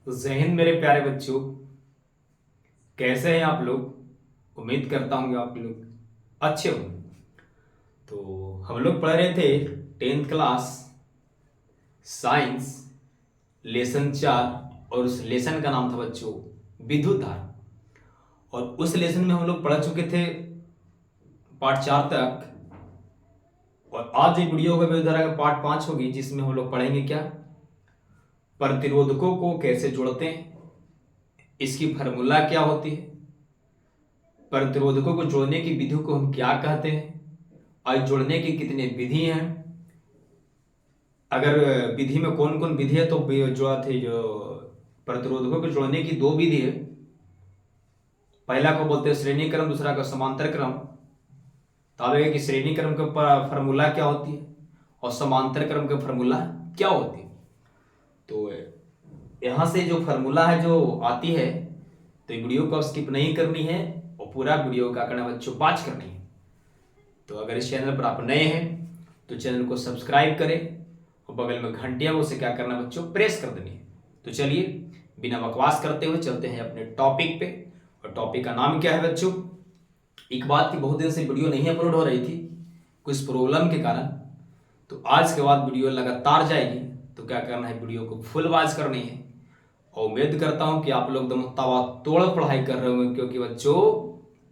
तो जय हिंद मेरे प्यारे बच्चों। कैसे हैं आप लोग? उम्मीद करता हूँ कि आप लोग अच्छे हो। तो हम लोग पढ़ रहे थे 10th क्लास साइंस लेसन 4 और उस लेसन का नाम था बच्चों विद्युत धारा। और उस लेसन में हम लोग पढ़ चुके थे पार्ट 4 तक। और आज ये वीडियो का विद्युत धारा का पार्ट 5 होगी, जिसमें हम लोग पढ़ेंगे क्या, प्रतिरोधकों को कैसे जोड़ते हैं, इसकी फार्मूला क्या होती है, प्रतिरोधकों को जोड़ने की विधि को हम क्या कहते हैं, और जोड़ने की कितनी विधि हैं, अगर विधि में कौन कौन विधि है तो जो थे जो प्रतिरोधकों को जोड़ने की दो विधि है। पहला को बोलते हैं श्रेणी क्रम, दूसरा का समांतर क्रम। तो आप कि श्रेणी क्रम का फार्मूला क्या होती है और समांतर क्रम का फार्मूला क्या होती है। तो यहाँ से जो फार्मूला है जो आती है, तो वीडियो को स्किप नहीं करनी है और पूरा वीडियो का करना बच्चों पाँच करनी है। तो अगर इस चैनल पर आप नए हैं तो चैनल को सब्सक्राइब करें और बगल में घंटियां उसे क्या करना बच्चों, प्रेस कर देनी है। तो चलिए बिना बकवास करते हुए चलते हैं अपने टॉपिक पे। और टॉपिक का नाम क्या है बच्चों, एक बात की बहुत दिन से वीडियो नहीं अपलोड हो रही थी कुछ प्रॉब्लम के कारण। तो आज के बाद वीडियो लगातार जाएगी। तो क्या करना है, वीडियो को फुल वॉच करनी है। और उम्मीद करता हूं कि आप लोग एकदम तवातोड़ पढ़ाई कर रहे होंगे, क्योंकि बच्चों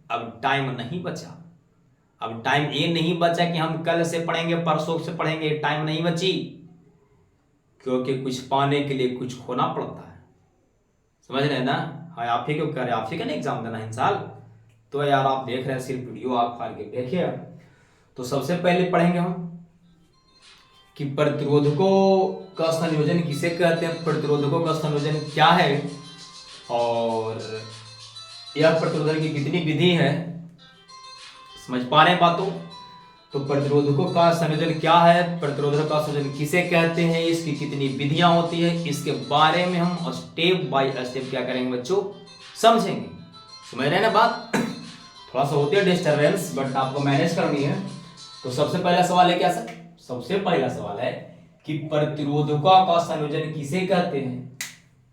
अब टाइम नहीं बचा। अब टाइम ये नहीं बचा कि हम कल से पढ़ेंगे परसों से पढ़ेंगे, टाइम नहीं बची। क्योंकि कुछ पाने के लिए कुछ खोना पड़ता है, समझ रहे हैं ना। हाँ, आप ही क्यों कर रहे हैं, आप ही का नहीं एग्जाम देना इन साल। तो यार आप देख रहे हैं सिर्फ वीडियो, आप फाड़ के देखिए। तो सबसे पहले पढ़ेंगे हम कि प्रतिरोधकों का संयोजन किसे कहते हैं, प्रतिरोधकों का संयोजन क्या है और यह प्रतिरोधन की कितनी विधि है। समझ पा रहे हैं बातों। तो प्रतिरोधकों का संयोजन क्या है, प्रतिरोधक का संयोजन किसे कहते हैं, इसकी कितनी विधियां होती है, इसके बारे में हम स्टेप बाय स्टेप क्या करेंगे बच्चों, समझेंगे। समझ रहे हैं ना बात। थोड़ा सा होती है डिस्टर्बेंस, बट आपको मैनेज करनी है। तो सबसे पहला सवाल है क्या सर, सबसे पहला सवाल है कि प्रतिरोधकों का संयोजन किसे कहते हैं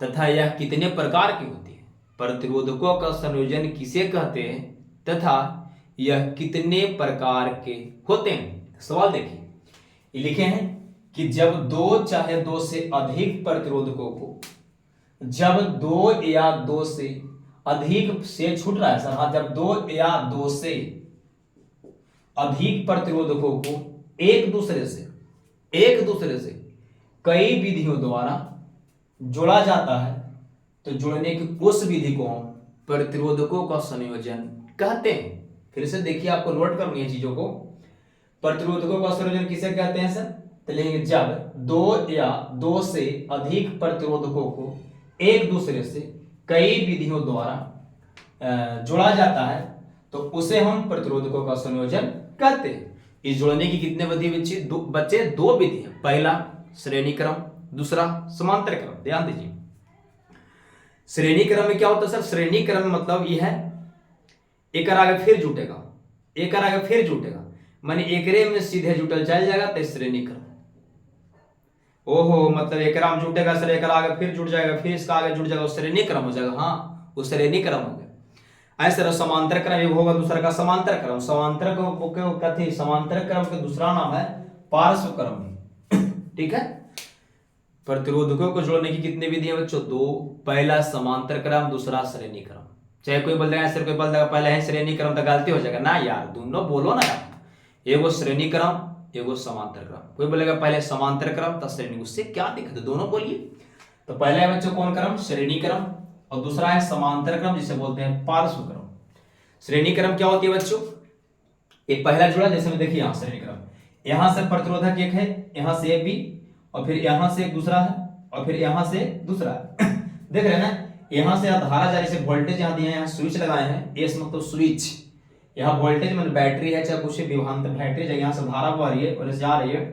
तथा यह कितने प्रकार की होती है। प्रतिरोधकों का संयोजन किसे कहते हैं तथा यह कितने प्रकार के होते हैं। सवाल देखिए, ये लिखे हैं कि जब दो चाहे दो से अधिक प्रतिरोधकों को, जब दो या दो से अधिक से छूट रहा है सर, हाँ, जब दो या दो से अधिक प्रतिरोधकों को एक दूसरे से कई विधियों द्वारा जोड़ा जाता है, तो जोड़ने की उस विधि को हम प्रतिरोधकों का संयोजन कहते हैं। फिर से देखिए, आपको नोट करनी है चीजों को। प्रतिरोधकों का संयोजन किसे कहते हैं सर, तो लेंगे जब दो या दो से अधिक प्रतिरोधकों को एक दूसरे से कई विधियों द्वारा जोड़ा जाता है, तो उसे हम प्रतिरोधकों का संयोजन कहते हैं। इस जोड़ने की कितने विधि बच्चे, दो विधि है। पहला श्रेणी क्रम, दूसरा समांतर क्रम। ध्यान दीजिए, श्रेणी क्रम में क्या होता है सर, श्रेणी क्रम मतलब यह है एक आगे फिर जुटेगा, एक आगे फिर जुटेगा, माने एकरे में सीधे जुटल चल जाएगा तो श्रेणी क्रम। ओहो, मतलब एक में जुटेगा सर, एक आगे फिर जुट जाएगा, फिर इसका आगे जुट जाएगा, श्रेणी क्रम हो जाएगा। हाँ, वो श्रेणी क्रम हो गया। ऐसे समांतर क्रम एक होगा, दूसरा का समांतर क्रम। समांतर को समांतर क्रम का दूसरा नाम है पार्श्व क्रम। ठीक है। प्रतिरोधकों को जोड़ने की कितनी विधि है बच्चों, दो। पहला समांतर क्रम, दूसरा श्रेणी क्रम। चाहे कोई बोल देगा सिर्फ कोई बोल देगा पहले है श्रेणी क्रम, तो गलती हो जाएगा ना यार, दोनों बोलो ना यार। एगो श्रेणी क्रम, एगो समांतर क्रम। कोई बोलेगा पहले समांतर क्रम तो श्रेणी, उससे क्या दिक्कत है, दोनों बोलिए। तो पहला है बच्चों कौन क्रम, श्रेणी क्रम, और दूसरा है समांतर क्रम जिसे बोलते हैं पार्श्व क्रम। श्रेणी क्रम क्या होती है बच्चों, एक पहला जुड़ा, जैसे में देखिए यहां श्रेणी क्रम, यहां से प्रतिरोधक एक है, यहां से एक भी, और फिर यहां से एक दूसरा है, और फिर यहां से दूसरा है। देख रहे हैं ना, यहां से धारा जा रही है, वोल्टेज यहां दिए हैं, यहां स्विच लगाए हैं, एस मतलब स्विच, यहां वोल्टेज मतलब बैटरी है, चाहे कुछ विभवांतर बैटरी है, यहां से धारा बह रही है और जा रही है।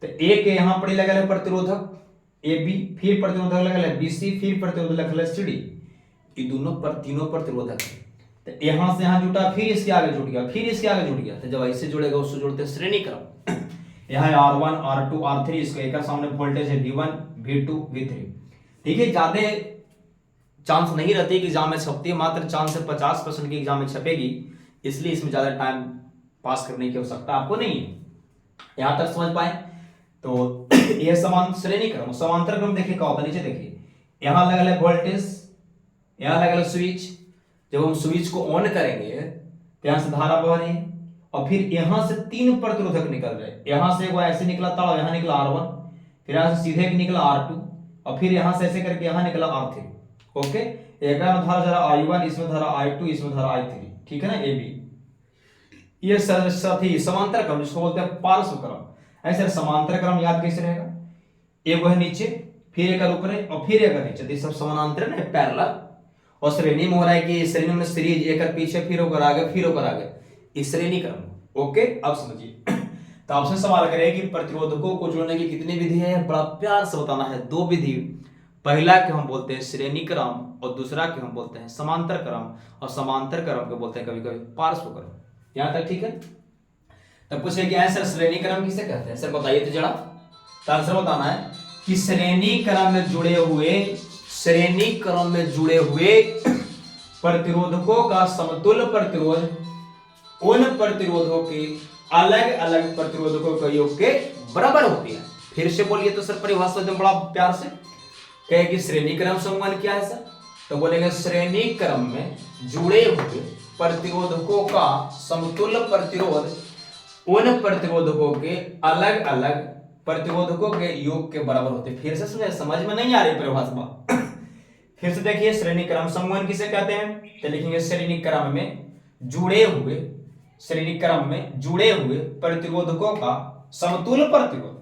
तो एक यहां पर लगा है प्रतिरोधक ए बी, फिर प्रतिरोधक लगा है बी सी, फिर प्रतिरोधक लगा है सी डी। ये दोनों पर तीनों प्रतिरोधक है। तो यहां से यहां जुटा, फिर इसके आगे जुट गया, फिर इसके आगे जुट गया। तो जब ऐसे जुड़ेगा उससे जोड़ते हैं श्रेणी क्रम। यहाँ R1 R2 R3, इसका एक सामने वोल्टेज है V1 V2 V3। ठीक है, ज्यादा चांस नहीं रहती कि एग्जाम में छपती है, मात्र चांस से 50% की एग्जाम में छपेगी, इसलिए इसमें ज्यादा टाइम पास करने की आवश्यकता आपको नहीं है। यहां तक समझ पाए? तो यह समान श्रेणी क्रम, समांतर क्रम देखिए क्या होता है, नीचे देखिए यहां अलग अलग वोल्टेज, यहां अलग अलग स्विच, जब हम स्विच को ऑन करेंगे तो यहां से धारा बह रही है, और फिर यहां से 3 प्रतिरोधक निकल रहे, यहां से वो ऐसे निकला था, यहां निकला R1, फिर यहां से सीधे निकला R2, और फिर यहां से ऐसे करके यहां निकला R3। ओके, एक में धारा जरा I1, इसमें धारा I2, इसमें धारा I3, ठीक है ना, ए बी। ये साथी समांतर क्रम जिसको बोलते हैं पार्श्व क्रम। ऐसे समांतर क्रम याद कैसे रहेगा, एक है नीचे, फिर एक ऊपर है, और फिर एक नीचे, तो सब समानांतर है, पैरेलल। और श्रेणी में हो रहा है कि श्रेणी में सीरीज एक पीछे, फिर ऊपर आगे, फिर ऊपर आगे, इस श्रेणी क्रम। ओके, अब समझिए। तो आपसे सवाल करें कि प्रतिरोधकों को जोड़ने की कितनी विधि है, बड़ा प्यार से बताना है, 2 विधि। पहला के हम बोलते हैं श्रेणी क्रम, और दूसरा के हम बोलते हैं समांतर क्रम, और समांतर क्रम को बोलते हैं कभी कभी पार्श्व क्रम। यहां तक ठीक है? तब पूछे कि सर श्रेणी क्रम किसे कहते हैं, सर बताइए तो जरा। तो आंसर बताना है कि श्रेणी क्रम में जुड़े हुए प्रतिरोधकों का समतुल्य प्रतिरोध उन प्रतिरोधों के अलग अलग प्रतिरोधकों के योग के बराबर होती है। फिर से बोलिए तो सर परिभाषा एकदम बड़ा प्यार से कहे कि श्रेणी क्रम समूह क्या है सर, तो बोलेंगे श्रेणी क्रम में जुड़े हुए प्रतिरोधकों का समतुल्य प्रतिरोध उन प्रतिरोधकों के अलग अलग प्रतिरोधकों के योग के बराबर होते हैं। फिर से सुनिए, समझ में नहीं आ रही परिभाषा। फिर से देखिए, श्रेणी क्रम समूह किसे कहते हैं, तो लिखेंगे श्रेणी क्रम में जुड़े हुए प्रतिरोधकों का समतुल्य प्रतिरोध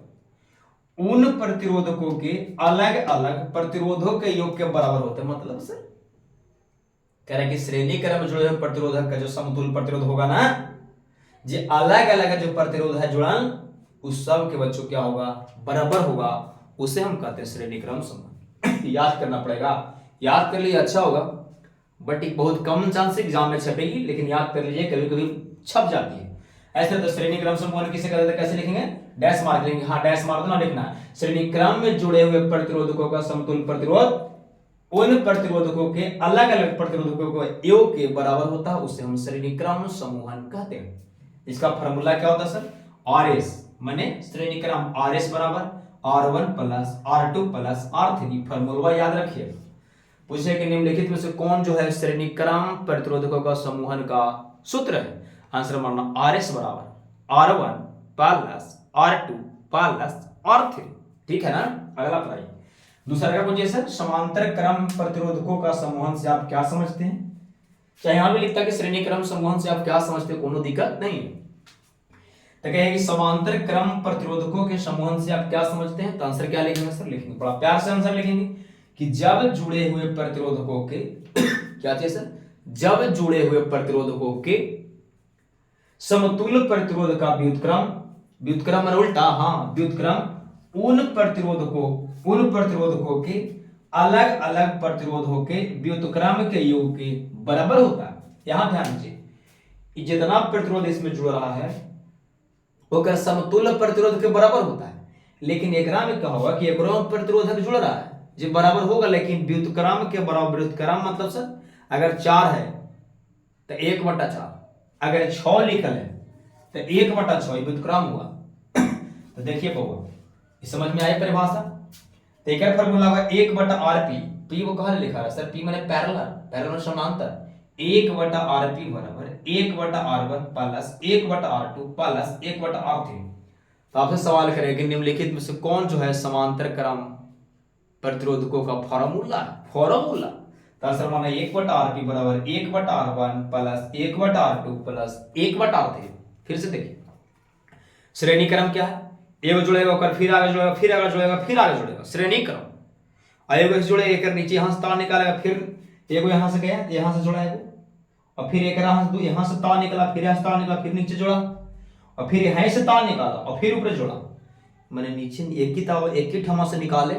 उन प्रतिरोधकों के अलग अलग प्रतिरोधों के योग के बराबर होते हैं। मतलब सर कह रहे हैं कि श्रेणी क्रम में जुड़े हुए प्रतिरोधक का जो समतुल्य प्रतिरोध होगा ना, जो अलग अलग जो प्रतिरोध है जुड़न, उस सब के बच्चों क्या होगा, बराबर होगा, उसे हम कहते हैं श्रेणी क्रम समूह। याद करना पड़ेगा, याद कर लीजिए अच्छा होगा, बट एक बहुत कम चांस एग्जाम में छपेगी, लेकिन याद कर लीजिए कभी कभी छप जाती है। ऐसे तो श्रेणी क्रम समूह किसे कहते हैं, कैसे लिखेंगे, डैश मार लेंगे, हाँ डैश मार देना, लिखना है श्रेणी क्रम में जुड़े हुए प्रतिरोधकों का समतुल्य प्रतिरोध उन प्रतिरोधकों के अलग अलग प्रतिरोधकों के योग के बराबर होता है, उसे हम श्रेणी क्रम समूह कहते हैं। इसका फॉर्मूला क्या होता है सर, RS, माने श्रेणी क्रम RS बराबर R1 plus R2 plus R3। Formula याद रखिए। पूछे कि निम्नलिखित में से कौन जो है श्रेणी क्रम प्रतिरोधकों का समूहन का सूत्र है, आंसर मानना RS बराबर R1 plus R2 plus R3। ठीक है ना। अगला पढ़ाइए। दूसरा क्या पूछिए सर, समांतर क्रम प्रतिरोधकों का समूहन से आप क्या समझते हैं। चाहे यहां भी लिखता है कि श्रेणी क्रम समूहन से आप क्या समझते हैं, कोनो दिक्कत नहीं है। तो कहेगी समांतर क्रम प्रतिरोधकों के समूहन से आप क्या समझते हैं, तो आंसर क्या लिखेंगे सर, लिखेंगे बड़ा प्यार से आंसर लिखेंगे कि जब जुड़े हुए प्रतिरोधकों के क्या चाहिए सर, जब जुड़े हुए प्रतिरोधकों के समतुल्य प्रतिरोध का व्युत्क्रम उल्टा, हाँ व्युत्क्रम उन प्रतिरोधकों के अलग अलग प्रतिरोधों के व्युत्क्रम के योग के बराबर होता है। यहां ध्यान दीजिए, जितना प्रतिरोध इसमें जुड़ रहा है वो समतुल्य प्रतिरोध के बराबर होता है, लेकिन एकरा में क्या होगा कि एकरो प्रतिरोधक जुड़ रहा है जो बराबर होगा, लेकिन व्युत्क्रम के बराबर। व्युत्क्रम मतलब सर अगर 4 है तो 1/4, अगर 6 लिखल है तो 1/6 व्युत्क्रम हुआ। तो देखिए बबुआ, समझ में आई परिभाषा। तो एक फॉर्मूला होगा 1/Rp। पी वो कहां लिखा है सर, पी माने पैरेलल समांतर। 1/Rp बराबर 1/R1 plus 1/R2 plus 1/R3। तो आपसे सवाल करें कि निम्नलिखित में से कौन जो है समांतर क्रम प्रतिरोधकों का फॉर्मूला। तो आंसर माना 1/Rp बराबर 1/R1 plus 1/R2 plus 1/R3। फिर से देखिए, श्रेणी क्रम क्या है, एक जुड़ेगा फिर आगे जुड़ेगा, फिर आगे जुड़ेगा, फिर आगे जुड़ेगा, श्रेणी क्रम। एक जुड़े एक नीचे यहां से तार निकालेगा, फिर एक यहां से गया यहां से जुड़ा है, और फिर एक यहां से तार निकला, फिर यहां से तार निकला, फिर नीचे जुड़ा, और फिर यहां से तार निकाला और फिर ऊपर जुड़ा। मैंने नीचे एक ही ठमा से निकाले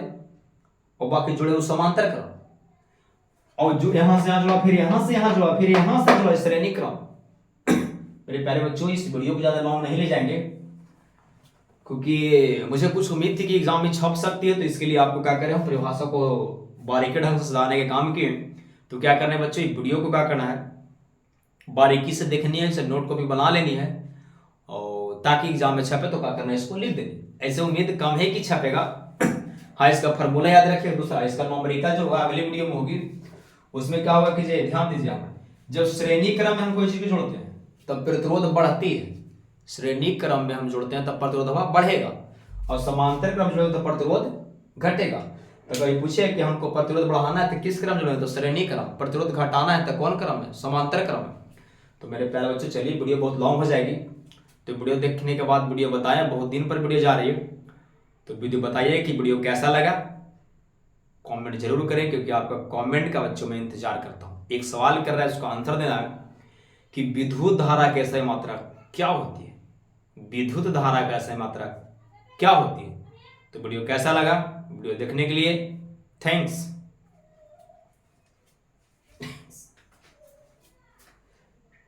और बाकी जुड़े उस समांतर क्रम, और जो यहां से यहां जुड़ा, फिर यहां से यहां जुड़ा, फिर यहां से जुड़ा, श्रेणी क्रम। मेरे प्यारे बच्चों, इस वीडियो को ज्यादा लॉन्ग नहीं ले जाएंगे क्योंकि मुझे कुछ उम्मीद थी कि एग्जाम में छप सकती है, तो इसके लिए आपको क्या करें, हम परिभाषा को बारीकी ढंग से सजाने के काम किए। तो क्या करना है बच्चों, वीडियो को क्या करना है, बारीकी से देखनी है, इसे नोट कॉपी बना लेनी है, और ताकि एग्जाम में छपे तो क्या करना है, इसको लिख देनी। ऐसे उम्मीद कम है कि छपेगा। हाँ, इसका फार्मूला याद रखिए। दूसरा, इसका न्यूमेरिकल जो होगा अगली वीडियो में होगी, उसमें क्या होगा कि ध्यान दीजिए, जब श्रेणी क्रम में हम कोई चीज जोड़ते हैं तब प्रतिरोध बढ़ती है। श्रेणी क्रम में हम जोड़ते हैं तब प्रतिरोध बढ़ेगा, और समांतर क्रम जोड़ेंगे तो प्रतिरोध घटेगा। तो कभी पूछे कि हमको प्रतिरोध बढ़ाना है तो किस क्रम जोड़ेंगे, तो श्रेणी क्रम। प्रतिरोध घटाना है तो कौन क्रम है, समांतर क्रम है। तो मेरे प्यारे बच्चों, चलिए वीडियो बहुत लॉन्ग हो जाएगी, तो वीडियो देखने के बाद वीडियो बताएं, बहुत दिन पर वीडियो जा रही है, तो वीडियो बताइए कि वीडियो कैसा लगा। कमेंट जरूर करें, क्योंकि आपका कमेंट का बच्चों में इंतजार करता हूं। एक सवाल कर रहा है, उसका आंसर देना है कि विद्युत धारा की असह्य मात्रा क्या होती है। विद्युत धारा की असह्य मात्रा क्या होती है। तो वीडियो कैसा लगा, वीडियो देखने के लिए थैंक्स।